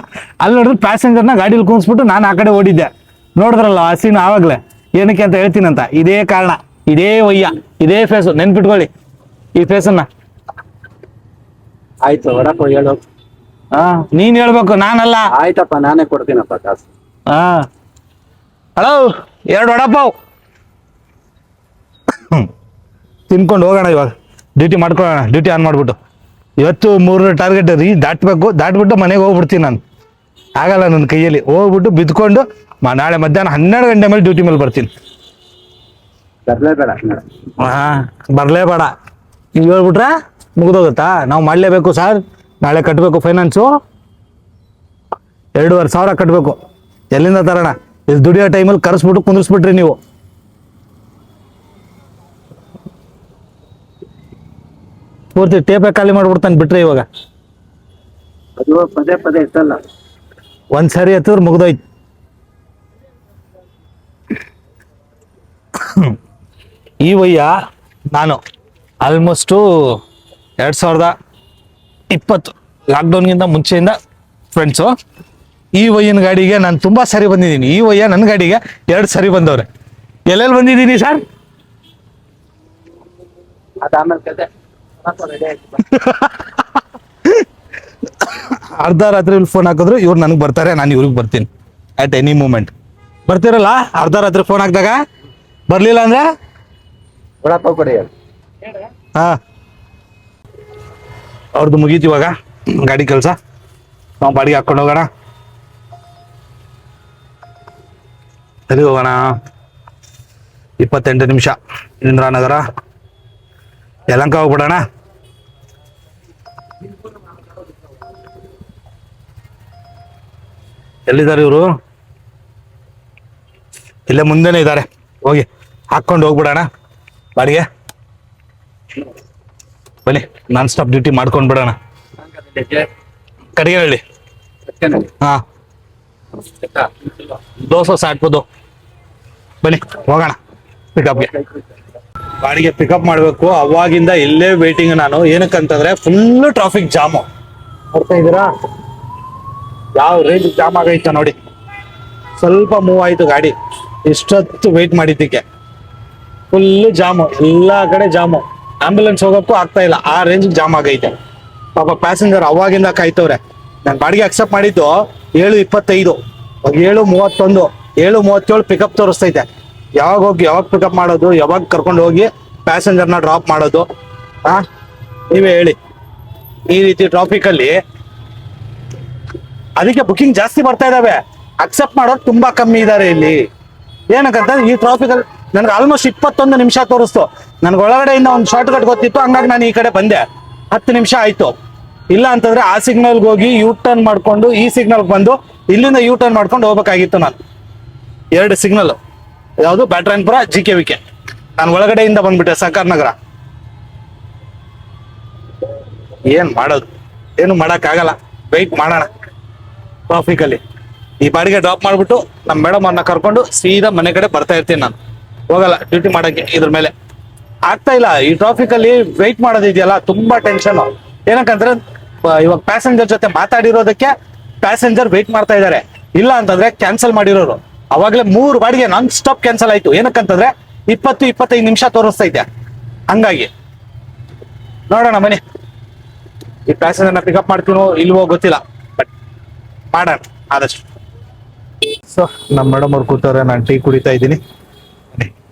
ಅಲ್ಲಿ ನೋಡಿದ್ರೆ ಪ್ಯಾಸೆಂಜರ್ನ ಗಾಡೀಲಿ ಕೂರಿಸ್ಬಿಟ್ಟು ನಾನು ಆ ಕಡೆ ಓಡಿದ್ದೆ. ನೋಡಿದ್ರಲ್ಲ ಆ ಸೀನ್ ಆವಾಗಲೇ, ಏನಕ್ಕೆ ಅಂತ ಹೇಳ್ತೀನಂತ. ಇದೇ ಕಾರಣ, ಇದೇ ವಯ್ಯ, ಇದೇ ಫೇಸು, ನೆನ್ಪಿಟ್ಕೊಳ್ಳಿ ಈ ಫೇಸನ್ನ. ಆಯ್ತು ವಡಪ್ಪ ಹೇಳು. ನೀನ್ ಹೇಳ್ಬೇಕು, ನಾನಲ್ಲ. ಆಯ್ತಪ್ಪ ನಾನೇ ಕೊಡ್ತೀನಪ್ಪ ಕಾಸು. ಹಲೋ, 2 ವಡಪಾವ್ ತಿನ್ಕೊಂಡು ಹೋಗೋಣ. ಇವಾಗ ಡ್ಯೂಟಿ ಮಾಡ್ಕೊಳ್ಳೋಣ, ಡ್ಯೂಟಿ ಆನ್ ಮಾಡ್ಬಿಟ್ಟು. ಇವತ್ತು 3 ಟಾರ್ಗೆಟ್ ದಾಟ್ಬಿಟ್ಟು ಮನೆಗೆ ಹೋಗ್ಬಿಡ್ತೀನಿ ನಾನು. ಆಗಲ್ಲ ನನ್ನ ಕೈಯಲ್ಲಿ. ಹೋಗ್ಬಿಟ್ಟು ಬಿದ್ಕೊಂಡು ನಾಳೆ ಮಧ್ಯಾಹ್ನ 12 ಗಂಟೆ ಮೇಲೆ ಡ್ಯೂಟಿ ಮೇಲೆ ಬರ್ತೀನಿ. ಬರ್ಲೇಬೇಡ. ಬರಲೇಬೇಡ. ನೀವು ಹೇಳ್ಬಿಟ್ರೆ ಮುಗ್ದೋಗುತ್ತಾ? ನಾವು ಮಾಡಲೇಬೇಕು ಸರ್, ನಾಳೆ ಕಟ್ಟಬೇಕು ಫೈನಾನ್ಸು. 2,500 ಕಟ್ಟಬೇಕು. ಎಲ್ಲಿಂದ ತರೋಣ? ಇಲ್ಲಿ ದುಡಿಯೋ ಟೈಮಲ್ಲಿ ಕರೆಸ್ಬಿಟ್ಟು ಕುಂದಿಸ್ಬಿಟ್ರಿ ನೀವು. ಪೂರ್ತಿ ಟೇಪೇ ಖಾಲಿ ಮಾಡ್ಬಿಡ್ತಾನೆ ಬಿಟ್ರೆ ಇವಾಗ. ಅದು ಪದೇ ಪದೇ ಇತ್ತಲ್ಲ, ಒಂದ್ಸರಿ ಎತ್ತಿದ್ರೆ ಮುಗ್ದೋಯ್ತು. ಈ ವಯ್ಯ ನಾನು ಆಲ್ಮೋಸ್ಟು 2020 ಲಾಕ್ಡೌನ್ಗಿಂತ ಮುಂಚೆಯಿಂದ ಫ್ರೆಂಡ್ಸು. ಈ ವಯ್ಯನ ಗಾಡಿಗೆ ನಾನು ತುಂಬ ಸರಿ ಬಂದಿದ್ದೀನಿ. ಈ ವಯ್ಯ ನನ್ನ ಗಾಡಿಗೆ 2 ಸರಿ ಬಂದವ್ರೆ. ಎಲ್ಲೆಲ್ಲಿ ಬಂದಿದ್ದೀನಿ ಸರ್? ಅದಾದ್ಮೇಲೆ ಕತೆ ಅರ್ಧ ರಾತ್ರಿ ಫೋನ್ ಹಾಕಿದ್ರು ಇವ್ರು ನನಗೆ ಬರ್ತಾರೆ, ನಾನು ಇವ್ರಿಗೆ ಬರ್ತೀನಿ ಅಟ್ ಎನಿ ಮೂಮೆಂಟ್. ಬರ್ತೀರಲ್ಲ ಅರ್ಧ ರಾತ್ರಿ ಫೋನ್ ಹಾಕಿದಾಗ? ಬರಲಿಲ್ಲ ಅಂದ್ರೆ ವಡಪ್ಪ ಕೊಡಿ. ಅವ್ರದ್ದು ಮುಗೀತು ಇವಾಗ ಗಾಡಿ ಕೆಲಸ. ನಾವು ಬಾಡಿಗೆ ಹಾಕೊಂಡು ಹೋಗೋಣ. ಎಲ್ಲಿ ಹೋಗೋಣ? 28 ನಿಮಿಷ ಇಂದ್ರಾನಗರ, ಯಲಹಂಕ ಹೋಗ್ಬಿಡೋಣ. ಎಲ್ಲಿದ್ದಾರೆ ಇವರು? ಇಲ್ಲೇ ಮುಂದೆನೇ ಇದ್ದಾರೆ. ಹೋಗಿ ಹಾಕೊಂಡು ಹೋಗ್ಬಿಡೋಣ ಬಾಡಿಗೆ. ಬನ್ನಿ, ನಾನ್ ಸ್ಟಾಪ್ ಡ್ಯೂಟಿ ಮಾಡ್ಕೊಂಡು ಬಿಡೋಣ. ಕಡಿಗೆಹಳ್ಳಿ. ಹಾ, ದೋಸೆ ಸಾಟ್ಬೋದು. ಬನ್ನಿ ಹೋಗೋಣ ಪಿಕಪ್ಗೆ. ಬಾಡಿಗೆ ಪಿಕಪ್ ಮಾಡಬೇಕು. ಅವಾಗಿಂದ ಇಲ್ಲೇ ವೇಟಿಂಗ್ ನಾನು. ಏನಕ್ಕಂತಂದ್ರೆ ಫುಲ್ ಟ್ರಾಫಿಕ್ ಜಾಮು. ನೋಡ್ತಾ ಇದ್ದೀರಾ ಯಾವ ರೇಂಜ್ ಜಾಮ್ ಆಗೈತ ನೋಡಿ. ಸ್ವಲ್ಪ ಮೂವ್ ಆಯ್ತು ಗಾಡಿ, ಇಷ್ಟೊತ್ತು ವೆಯ್ಟ್ ಮಾಡಿದ್ದಕ್ಕೆ. ಫುಲ್ ಜಾಮು, ಎಲ್ಲಾ ಕಡೆ ಜಾಮು. ಆಂಬ್ಯುಲೆನ್ಸ್ ಹೋಗೋಕ್ಕೂ ಆಗ್ತಾ ಇಲ್ಲ, ಆ ರೇಂಜ್ ಜಾಮ್ ಆಗೈತೆ. ಪಾಪ ಪ್ಯಾಸೆಂಜರ್ ಅವಾಗಿಂದ ಕಾಯ್ತವ್ರೆ. ನಾನು ಬಾಡಿಗೆ ಅಕ್ಸೆಪ್ಟ್ ಮಾಡಿದ್ದು 7:25, 7:31, 7:37 ಪಿಕಪ್ ತೋರಿಸ್ತೈತೆ. ಯಾವಾಗ ಹೋಗಿ ಯಾವಾಗ ಪಿಕಪ್ ಮಾಡೋದು, ಯಾವಾಗ ಕರ್ಕೊಂಡು ಹೋಗಿ ಪ್ಯಾಸೆಂಜರ್ನ ಡ್ರಾಪ್ ಮಾಡೋದು? ನೀವೇ ಹೇಳಿ. ಈ ರೀತಿ ಟ್ರಾಫಿಕಲ್ಲಿ ಅದಕ್ಕೆ ಬುಕಿಂಗ್ ಜಾಸ್ತಿ ಬರ್ತಾ ಇದಾವೆ, ಅಕ್ಸೆಪ್ಟ್ ಮಾಡೋರು ತುಂಬಾ ಕಮ್ಮಿ ಇದ್ದಾರೆ ಇಲ್ಲಿ. ಏನಕ್ಕಂತಂದ್ರೆ ಈ ಟ್ರಾಫಿಕಲ್ಲಿ ನನಗೆ ಆಲ್ಮೋಸ್ಟ್ 21 ನಿಮಿಷ ತೋರಿಸ್ತು. ನನ್ಗೆ ಒಳಗಡೆಯಿಂದ ಒಂದು ಶಾರ್ಟ್ ಕಟ್ ಗೊತ್ತಿತ್ತು, ಹಂಗಾಗಿ ನಾನು ಈ ಕಡೆ ಬಂದೆ. 10 ನಿಮಿಷ ಆಯ್ತು. ಇಲ್ಲ ಅಂತಂದ್ರೆ ಆ ಸಿಗ್ನಲ್ಗೆ ಹೋಗಿ ಯೂ ಟರ್ನ್ ಮಾಡ್ಕೊಂಡು ಈ ಸಿಗ್ನಲ್ಗೆ ಬಂದು ಇಲ್ಲಿಂದ ಯೂ ಟರ್ನ್ ಮಾಡ್ಕೊಂಡು ಹೋಗ್ಬೇಕಾಗಿತ್ತು ನಾನು. 2 ಸಿಗ್ನಲ್, ಯಾವುದು ಬ್ಯಾಟ್ರಾಯನ್ಪುರ, GKVK. ನಾನು ಒಳಗಡೆಯಿಂದ ಬಂದ್ಬಿಟ್ಟೆ ಸಹಕಾರ ನಗರ. ಏನ್ ಮಾಡೋದು? ಏನು ಮಾಡಕ್ಕಾಗಲ್ಲ. ವೆಯ್ಟ್ ಮಾಡೋಣ ಟ್ರಾಫಿಕಲ್ಲಿ. ಈ ಬಾಡಿಗೆ ಡ್ರಾಪ್ ಮಾಡ್ಬಿಟ್ಟು ನಮ್ಮ ಮೇಡಮ್ ಅವ್ರನ್ನ ಕರ್ಕೊಂಡು ಸೀದಾ ಮನೆ ಕಡೆ ಬರ್ತಾ ಇರ್ತೀನಿ. ನಾನು ಹೋಗಲ್ಲ ಡ್ಯೂಟಿ ಮಾಡಕ್ಕೆ. ಇದ್ರ ಮೇಲೆ ಆಗ್ತಾ ಇಲ್ಲ. ಈ ಟ್ರಾಫಿಕಲ್ಲಿ ವೆಯ್ಟ್ ಮಾಡೋದಿದೆಯಲ್ಲ, ತುಂಬಾ ಟೆನ್ಷನ್. ಏನಕ್ಕಂದ್ರೆ ಇವಾಗ ಪ್ಯಾಸೆಂಜರ್ ಜೊತೆ ಮಾತಾಡಿರೋದಕ್ಕೆ ಪ್ಯಾಸೆಂಜರ್ ವೆಯ್ಟ್ ಮಾಡ್ತಾ ಇದ್ದಾರೆ. ಇಲ್ಲ ಅಂತಂದ್ರೆ ಕ್ಯಾನ್ಸಲ್ ಮಾಡಿರೋರು ಅವಾಗಲೇ 3 ಬಾಡಿಗೆ ನಾನ್ ಸ್ಟಾಪ್ ಕ್ಯಾನ್ಸಲ್ ಆಯ್ತು. ಏನಕ್ಕಂತಂದ್ರೆ 20-25 ನಿಮಿಷ ತೋರಿಸ್ತೈತೆ. ಹಂಗಾಗಿ ನೋಡೋಣ ಬನ್ನಿ, ಈ ಪ್ಯಾಸೆಂಜರ್ನ ಪಿಕಪ್ ಮಾಡ್ತೀನೋ ಇಲ್ವೋ ಗೊತ್ತಿಲ್ಲ, ಬಟ್ ಮಾಡೋಣ ಆದಷ್ಟು. ಸೊ ನಮ್ಮ ಮೇಡಮ್ ಅವ್ರು ಕೂತವ್ರೆ, ನಾನು ಟೀ ಕುಡಿತಾ ಇದ್ದೀನಿ.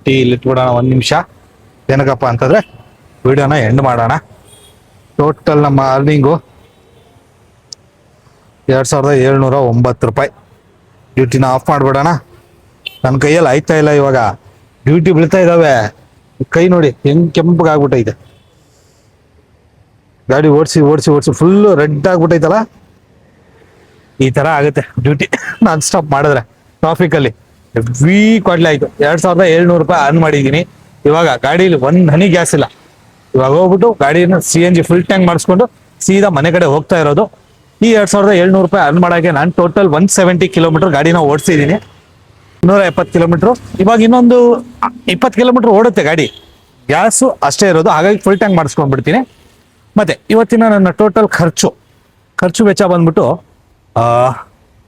ಟೀ ಇಲ್ಲಿಟ್ಬಿಡೋಣ 1 ನಿಮಿಷ. ಏನಕ್ಕಪ್ಪ ಅಂತಂದ್ರೆ ವಿಡಿಯೋನ ಎಂಡ್ ಮಾಡೋಣ. ಟೋಟಲ್ ನಮ್ಮ ಅರ್ನಿಂಗು 2709 ರೂಪಾಯಿ. ಡ್ಯೂಟಿನ ಆಫ್ ಮಾಡಿಬಿಡೋಣ. ನನ್ನ ಕೈಯಲ್ಲಿ ಆಯ್ತಾ ಇಲ್ಲ ಇವಾಗ, ಡ್ಯೂಟಿ ಬೀಳ್ತಾ ಇದ್ದಾವೆ. ಕೈ ನೋಡಿ ಹೆಂಗ್ ಕೆಂಪಗಾಗ್ಬಿಟ್ಟೈತೆ. ಗಾಡಿ ಓಡಿಸಿ ಓಡಿಸಿ ಓಡಿಸಿ ಫುಲ್ಲು ರೆಡ್ ಆಗ್ಬಿಟ್ಟೈತಲ್ಲ. ಈ ತರ ಆಗುತ್ತೆ ಡ್ಯೂಟಿ ನಾನ್ ಸ್ಟಾಪ್ ಮಾಡಿದ್ರೆ ಟ್ರಾಫಿಕಲ್ಲಿ. ಹೆವಿ ಕೊಡ್ಲೆ ಆಯ್ತು. 2700 ರೂಪಾಯಿ ಅರ್ನ್ ಮಾಡಿದ್ದೀನಿ. ಇವಾಗ ಗಾಡೀಲಿ 1 ಹನಿ ಗ್ಯಾಸ್ ಇಲ್ಲ. ಇವಾಗ ಹೋಗ್ಬಿಟ್ಟು ಗಾಡಿನ CNG ಫುಲ್ ಟ್ಯಾಂಕ್ ಮಾಡಿಸ್ಕೊಂಡು ಸೀದಾ ಮನೆ ಕಡೆ ಹೋಗ್ತಾ ಇರೋದು. ಈ 2700 ರೂಪಾಯಿ ಅರ್ನ್ ಮಾಡೋಕ್ಕೆ ನಾನು ಟೋಟಲ್ 170 ಕಿಲೋಮೀಟರ್ ಗಾಡಿನ ಓಡಿಸಿದ್ದೀನಿ. 170 ಕಿಲೋಮೀಟರ್. ಇವಾಗ ಇನ್ನೊಂದು 20 ಕಿಲೋಮೀಟರ್ ಓಡುತ್ತೆ ಗಾಡಿ. ಗ್ಯಾಸು ಅಷ್ಟೇ ಇರೋದು, ಹಾಗಾಗಿ ಫುಲ್ ಟ್ಯಾಂಕ್ ಮಾಡಿಸ್ಕೊಂಡ್ಬಿಡ್ತೀನಿ. ಮತ್ತೆ ಇವತ್ತಿನ ನನ್ನ ಟೋಟಲ್ ಖರ್ಚು ವೆಚ್ಚ ಬಂದ್ಬಿಟ್ಟು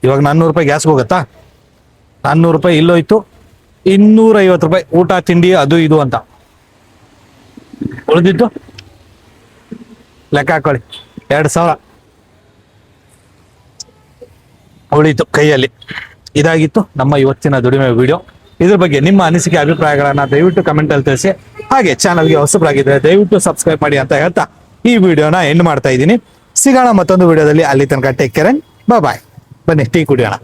ಇವಾಗ 400 ರೂಪಾಯಿ ಗ್ಯಾಸ್ಗೆ ಹೋಗುತ್ತಾ, 400 ರೂಪಾಯಿ ಇಲ್ಲೋಯ್ತು. 250 ರೂಪಾಯಿ ಊಟ ತಿಂಡಿ ಅದು ಇದು ಅಂತ ಉಳಿದಿದ್ದು ಲೆಕ್ಕ ಹಾಕೊಳ್ಳಿ. 2000 ಉಳಿತು ಕೈಯಲ್ಲಿ. ಇದಾಗಿತ್ತು ನಮ್ಮ ಇವತ್ತಿನ ದುಡಿಮೆ ವಿಡಿಯೋ. ಇದ್ರ ಬಗ್ಗೆ ನಿಮ್ಮ ಅನಿಸಿಕೆ ಅಭಿಪ್ರಾಯಗಳನ್ನ ದಯವಿಟ್ಟು ಕಮೆಂಟ್ ಅಲ್ಲಿ ತಿಳಿಸಿ. ಹಾಗೆ ಚಾನಲ್ಗೆ ಹೊಸಬರಾಗಿದ್ರೆ ದಯವಿಟ್ಟು ಸಬ್ಸ್ಕ್ರೈಬ್ ಮಾಡಿ ಅಂತ ಹೇಳ್ತಾ ಈ ವಿಡಿಯೋನ ಎಂಡ್ ಮಾಡ್ತಾ ಇದ್ದೀನಿ. ಸಿಗೋಣ ಮತ್ತೊಂದು ವಿಡಿಯೋದಲ್ಲಿ. ಅಲ್ಲಿ ತನಕ ಟೇಕ್ ಕೇರ್, ಬಾಯ್. ಬನ್ನಿ ಟೀ ಕುಡಿಯೋಣ.